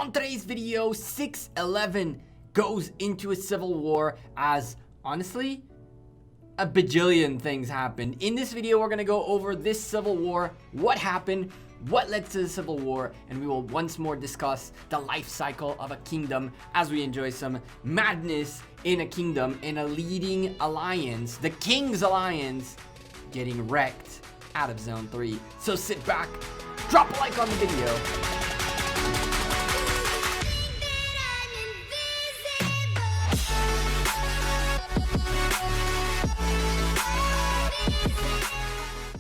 On today's video, 611 goes into a civil war as, honestly, a bajillion things happened. In this video, we're going to go over this civil war, what happened, what led to the civil war, and we will once more discuss the life cycle of a kingdom as we enjoy some madness in a kingdom, in a leading alliance, the King's Alliance, getting wrecked out of Zone 3. So sit back, drop a like on the video.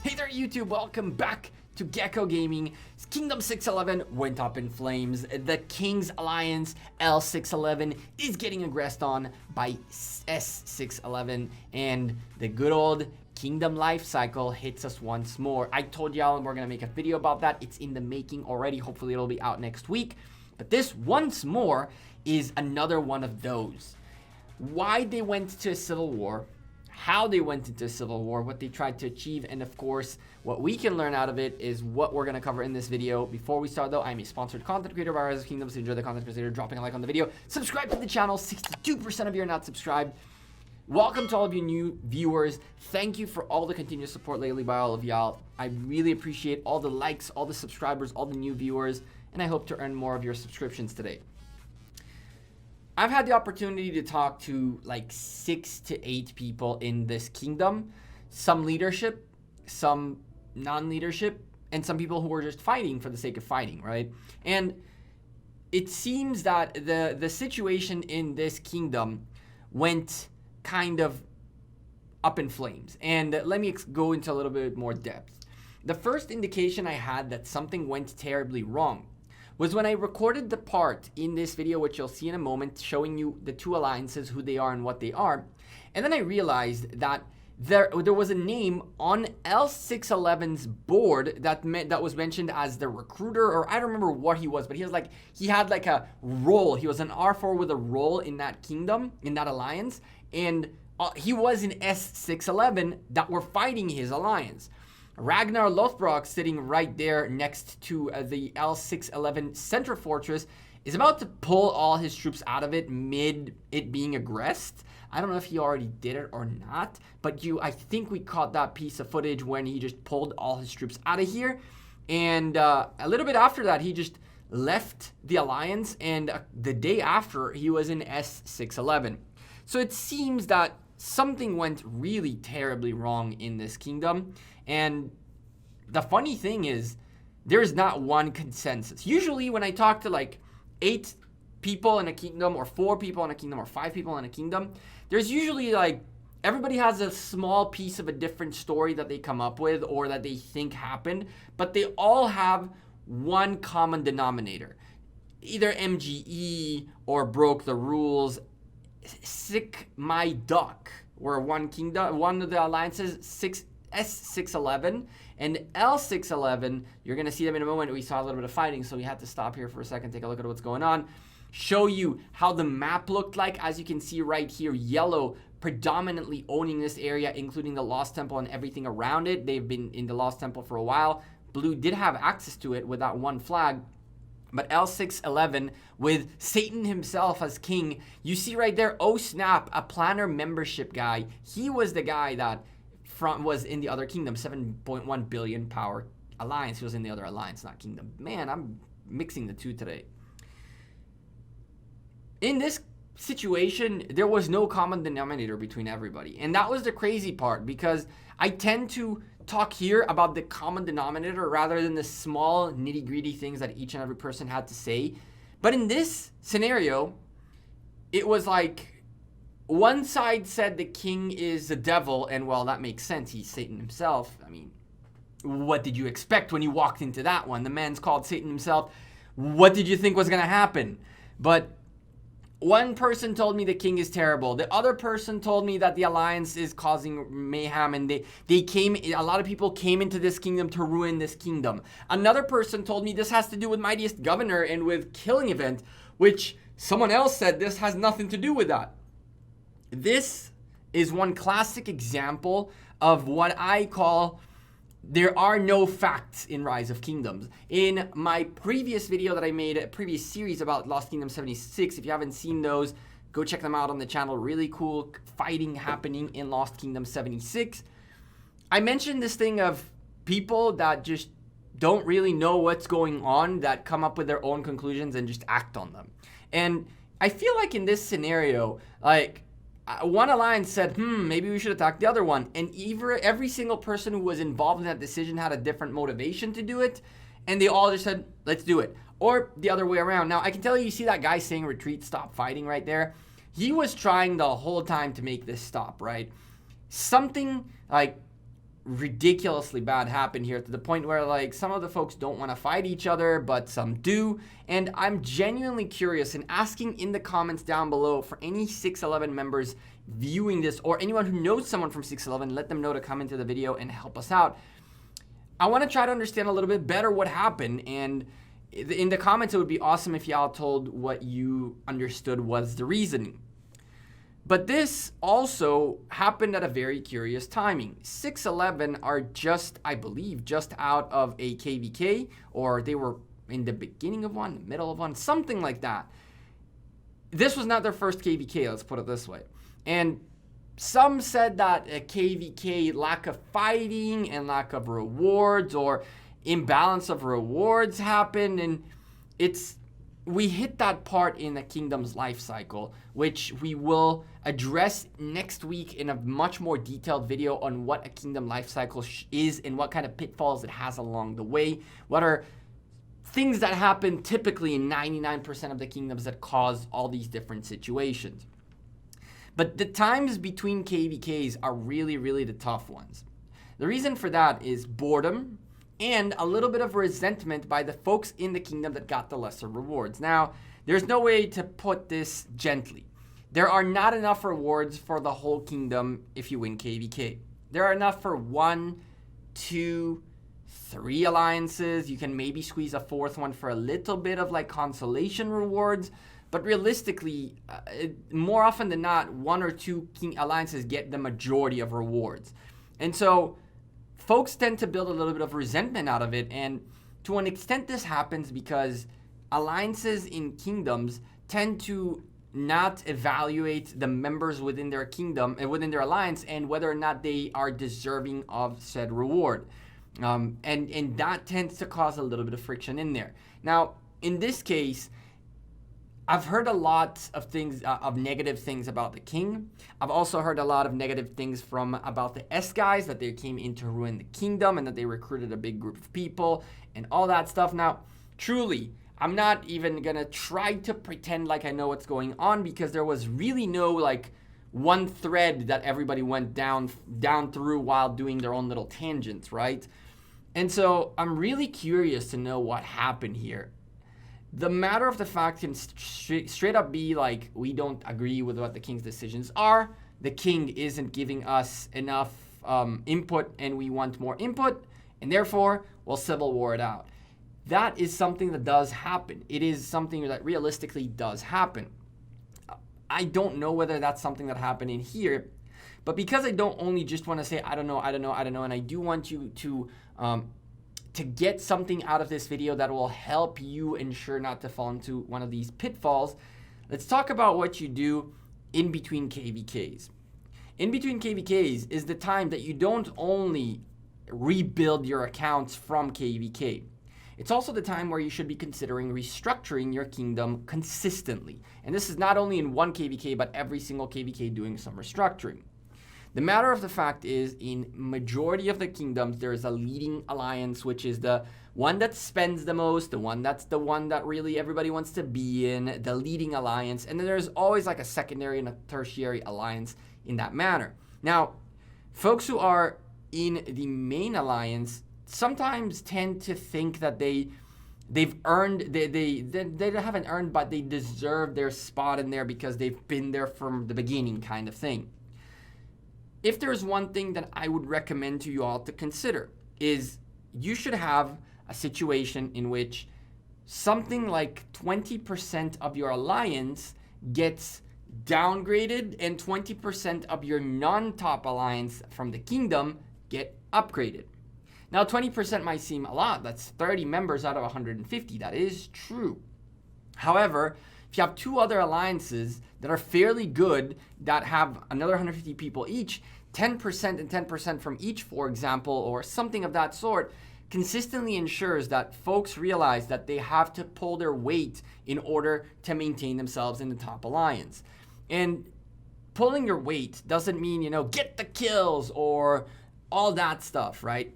Hey there YouTube, welcome back to Gekko Gaming. Kingdom 611 went up in flames. The King's Alliance L611 is getting aggressed on by S611, and the good old Kingdom life cycle hits us once more. I told y'all we're gonna make a video about that. It's in the making already. Hopefully it'll be out next week. But this once more is another one of those. Why they went to a civil war, how they went into a civil war, what they tried to achieve, and of course, what we can learn out of it is what we're going to cover in this video. Before we start though, I'm a sponsored content creator by Rise of Kingdoms. So enjoy the content, consider dropping a like on the video. Subscribe to the channel. 62% of you are not subscribed. Welcome to all of you new viewers. Thank you for all the continuous support lately by all of y'all. I really appreciate all the likes, all the subscribers, all the new viewers, and I hope to earn more of your subscriptions today. I've had the opportunity to talk to like 6 to 8 people in this kingdom, some leadership, some non-leadership, and some people who were just fighting for the sake of fighting, right? And it seems that the situation in this kingdom went kind of up in flames. And let me go into a little bit more depth. The first indication I had that something went terribly wrong was when I recorded the part in this video, which you'll see in a moment, showing you the two alliances, who they are and what they are. And then I realized that there was a name on L611's board that was mentioned as the recruiter, or I don't remember what he was, but he had like a role. He was an R4 with a role in that kingdom, in that alliance, and he was in S611 that were fighting his alliance. Ragnar Lothbrok, sitting right there next to the L611 Central Fortress, is about to pull all his troops out of it mid it being aggressed. I don't know if he already did it or not, but I think we caught that piece of footage when he just pulled all his troops out of here. And a little bit after that, he just left the alliance, and the day after, he was in S611. So it seems that something went really terribly wrong in this kingdom. And the funny thing is, there's not one consensus. Usually when I talk to like 8 people in a kingdom, or 4 people in a kingdom, or 5 people in a kingdom, there's usually like, everybody has a small piece of a different story that they come up with or that they think happened, but they all have one common denominator. Either MGE or broke the rules. Sick my duck were one kingdom, one of the alliances, S611 and L611. You're going to see them in a moment. We saw a little bit of fighting, so we had to stop here for a second, take a look at what's going on, show you how the map looked like. As you can see right here, yellow predominantly owning this area, including the Lost Temple and everything around it. They've been in the Lost Temple for a while. Blue did have access to it with that one flag. But L611 with Satan himself as king, you see right there, oh snap, a planner membership guy. He was the guy that was in the other kingdom, 7.1 billion power alliance. He was in the other alliance, not kingdom. Man, I'm mixing the two today. In this situation, there was no common denominator between everybody. And that was the crazy part, because I tend to talk here about the common denominator rather than the small nitty-gritty things that each and every person had to say. But in this scenario, it was like one side said the king is the devil, and well, that makes sense. He's Satan himself. I mean, what did you expect when you walked into that one? The man's called Satan himself. What did you think was going to happen? But one person told me the king is terrible. The other person told me that the alliance is causing mayhem, and a lot of people came into this kingdom to ruin this kingdom. Another person told me this has to do with Mightiest Governor and with Killing Event, which someone else said this has nothing to do with that. This is one classic example of what I call there are no facts in Rise of Kingdoms. In my previous video that I made, a previous series about Lost Kingdom 76, if you haven't seen those, go check them out on the channel. Really cool fighting happening in Lost Kingdom 76. I mentioned this thing of people that just don't really know what's going on, that come up with their own conclusions and just act on them. And I feel like in this scenario, like, one alliance said, maybe we should attack the other one. And every single person who was involved in that decision had a different motivation to do it. And they all just said, let's do it. Or the other way around. Now, I can tell you see that guy saying retreat, stop fighting right there. He was trying the whole time to make this stop, right? Something like ridiculously bad happened here, to the point where like some of the folks don't want to fight each other, but some do. And I'm genuinely curious and asking in the comments down below for any 611 members viewing this, or anyone who knows someone from 611, let them know to come into the video and help us out. I want to try to understand a little bit better what happened, and in the comments it would be awesome if y'all told what you understood was the reasoning. But this also happened at a very curious timing. 611 are just, I believe, just out of a KVK, or they were in the beginning of one, the middle of one, something like that. This was not their first KVK, let's put it this way. And some said that a KVK lack of fighting and lack of rewards, or imbalance of rewards happened, and we hit that part in the kingdom's life cycle, which we will address next week in a much more detailed video on what a kingdom life cycle is and what kind of pitfalls it has along the way. What are things that happen typically in 99% of the kingdoms that cause all these different situations. But the times between KVKs are really, really the tough ones. The reason for that is boredom and a little bit of resentment by the folks in the kingdom that got the lesser rewards. Now, there's no way to put this gently. There are not enough rewards for the whole kingdom if you win KVK. There are enough for 1, 2, 3 alliances. You can maybe squeeze a 4th one for a little bit of like consolation rewards. But realistically, more often than not, 1 or 2 king alliances get the majority of rewards. And so folks tend to build a little bit of resentment out of it. And to an extent, this happens because alliances in kingdoms tend to not evaluate the members within their kingdom and within their alliance and whether or not they are deserving of said reward. And that tends to cause a little bit of friction in there. Now, in this case, I've heard a lot of things, of negative things about the king. I've also heard a lot of negative things about the S guys, that they came in to ruin the kingdom and that they recruited a big group of people and all that stuff. Now, truly, I'm not even gonna try to pretend like I know what's going on, because there was really no like one thread that everybody went down through while doing their own little tangents, right? And so I'm really curious to know what happened here. The matter of the fact can straight up be like, we don't agree with what the king's decisions are. The king isn't giving us enough input and we want more input, and therefore we'll civil war it out. That is something that does happen. It is something that realistically does happen. I don't know whether that's something that happened in here, but because I don't only just want to say, I don't know, and I do want you to get something out of this video that will help you ensure not to fall into one of these pitfalls, let's talk about what you do in between KVKs. In between KVKs is the time that you don't only rebuild your accounts from KVK. It's also the time where you should be considering restructuring your kingdom consistently. And this is not only in one KVK, but every single KVK doing some restructuring. The matter of the fact is, in majority of the kingdoms, there is a leading alliance, which is the one that spends the most, the one that really everybody wants to be in, the leading alliance. And then there's always like a secondary and a tertiary alliance in that manner. Now, folks who are in the main alliance sometimes tend to think that they haven't earned, but they deserve their spot in there because they've been there from the beginning, kind of thing. If there's one thing that I would recommend to you all to consider, is you should have a situation in which something like 20% of your alliance gets downgraded and 20% of your non-top alliance from the kingdom get upgraded. Now, 20% might seem a lot. That's 30 members out of 150. That is true. However, if you have two other alliances that are fairly good, that have another 150 people each, 10% and 10% from each, for example, or something of that sort, consistently ensures that folks realize that they have to pull their weight in order to maintain themselves in the top alliance. And pulling your weight doesn't mean, get the kills or all that stuff, right?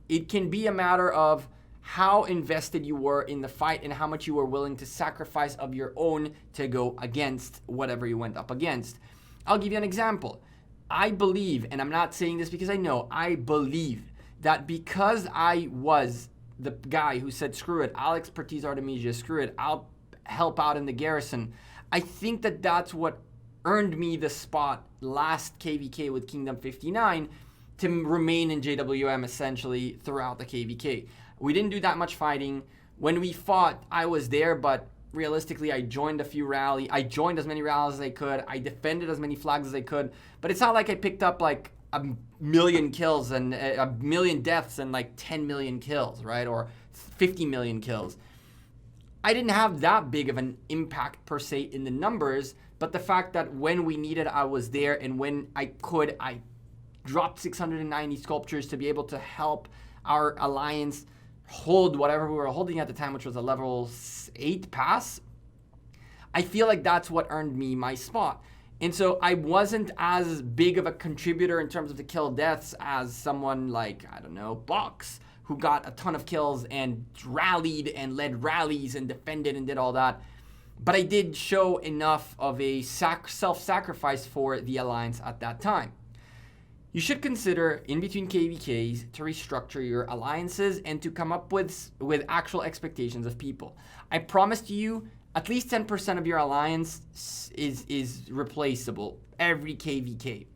It can be a matter of how invested you were in the fight and how much you were willing to sacrifice of your own to go against whatever you went up against. I'll give you an example. I believe, and I'm not saying this because I know, I believe that because I was the guy who said, screw it, I'll expertise Artemisia, screw it, I'll help out in the garrison, I think that that's what earned me the spot last KVK with Kingdom 59 to remain in JWM essentially throughout the KVK. We didn't do that much fighting. When we fought, I was there, but realistically, I joined a few rallies. I joined as many rallies as I could. I defended as many flags as I could. But it's not like I picked up like a million kills and a million deaths and like 10 million kills, right? Or 50 million kills. I didn't have that big of an impact per se in the numbers, but the fact that when we needed, I was there, and when I could, I dropped 690 sculptures to be able to help our alliance hold whatever we were holding at the time, which was a level 8 pass. I feel like that's what earned me my spot. And so I wasn't as big of a contributor in terms of the kill deaths as someone like, I don't know, Box, who got a ton of kills and rallied and led rallies and defended and did all that. But I did show enough of a self-sacrifice for the alliance at that time. You should consider, in between KVKs, to restructure your alliances and to come up with actual expectations of people. I promised you at least 10% of your alliance is replaceable every KVK.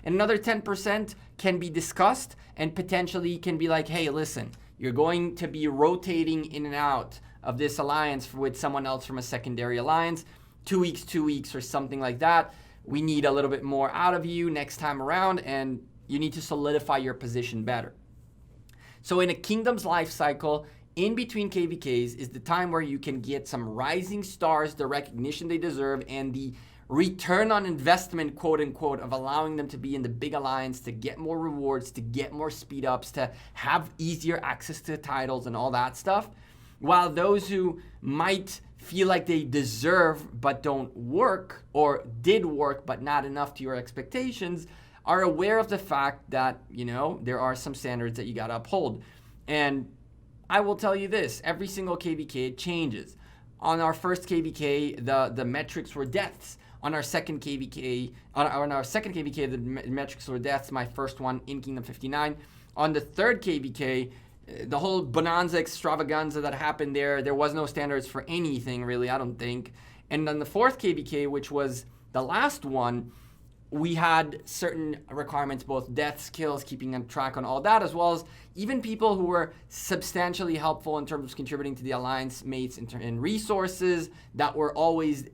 And another 10% can be discussed and potentially can be like, hey, listen, you're going to be rotating in and out of this alliance with someone else from a secondary alliance, 2 weeks, or something like that. We need a little bit more out of you next time around, and you need to solidify your position better. So in a kingdom's life cycle, in between KVKs is the time where you can get some rising stars, the recognition they deserve, and the return on investment, quote unquote, of allowing them to be in the big alliance, to get more rewards, to get more speed ups, to have easier access to titles and all that stuff. While those who might feel like they deserve but don't work, or did work but not enough to your expectations, are aware of the fact that, there are some standards that you got to uphold. And I will tell you this, every single KVK changes. On our first KVK, the metrics were deaths. On our second KVK, the metrics were deaths, my first one in Kingdom 59. On the third KVK, the whole bonanza extravaganza that happened there was no standards for anything really, I don't think. And then the fourth KVK, which was the last one, we had certain requirements, both deaths, kills, keeping a track on all that, as well as even people who were substantially helpful in terms of contributing to the alliance mates in resources, that were always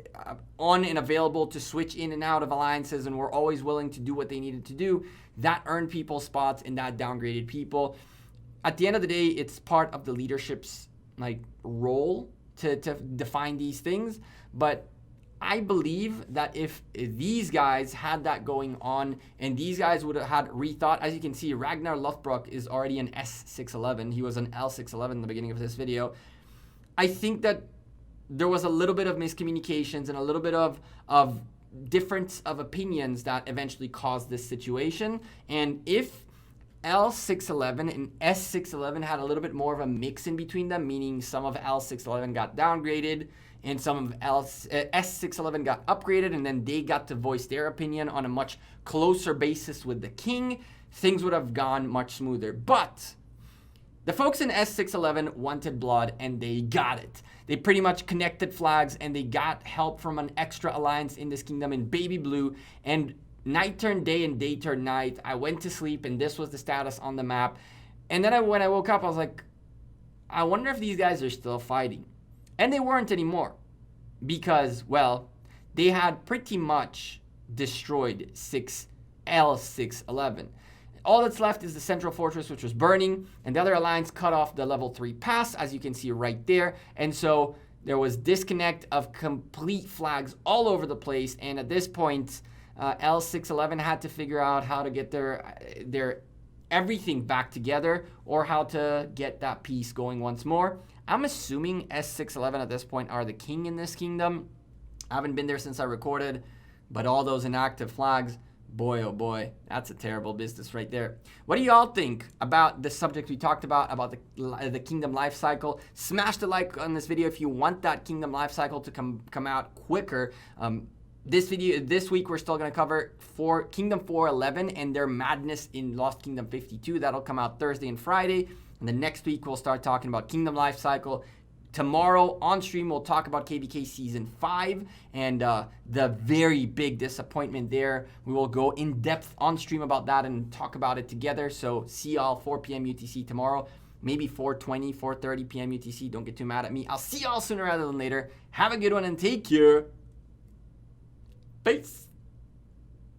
on and available to switch in and out of alliances and were always willing to do what they needed to do. That earned people spots and that downgraded people. At the end of the day, it's part of the leadership's role to define these things. But I believe that if these guys had that going on and these guys would have had rethought, as you can see, Ragnar Lothbrok is already an S611. He was an L611 in the beginning of this video. I think that there was a little bit of miscommunications and a little bit of difference of opinions that eventually caused this situation. And if L611 and S611 had a little bit more of a mix in between them, meaning some of L611 got downgraded and some of S611 got upgraded, and then they got to voice their opinion on a much closer basis with the king, things would have gone much smoother. But the folks in S611 wanted blood, and they got it. They pretty much connected flags, and they got help from an extra alliance in this kingdom in Baby Blue, and night turned day and day turned night. I went to sleep, and this was the status on the map. And then when I woke up, I was like, I wonder if these guys are still fighting. And they weren't anymore because, well, they had pretty much destroyed L611. all that's left is the central fortress, which was burning, and the other alliance cut off the level 3 pass, as you can see right there. And so there was disconnect of complete flags all over the place. And at this point, L611 had to figure out how to get their everything back together, or how to get that piece going once more. I'm assuming S611 at this point are the king in this kingdom. I haven't been there since I recorded, but all those inactive flags, boy, oh boy, that's a terrible business right there. What do y'all think about the subject we talked about the kingdom life cycle? Smash the like on this video if you want that kingdom life cycle to come out quicker. This week we're still going to cover Kingdom 411 and their madness in Lost Kingdom 52. That'll come out Thursday and Friday. And the next week we'll start talking about Kingdom life cycle. Tomorrow on stream, we'll talk about KVK Season 5 and the very big disappointment there. We will go in depth on stream about that and talk about it together. So see y'all 4 p.m. UTC tomorrow, maybe 4:20, 4:30 p.m. UTC. Don't get too mad at me. I'll see y'all sooner rather than later. Have a good one and take care. Peace.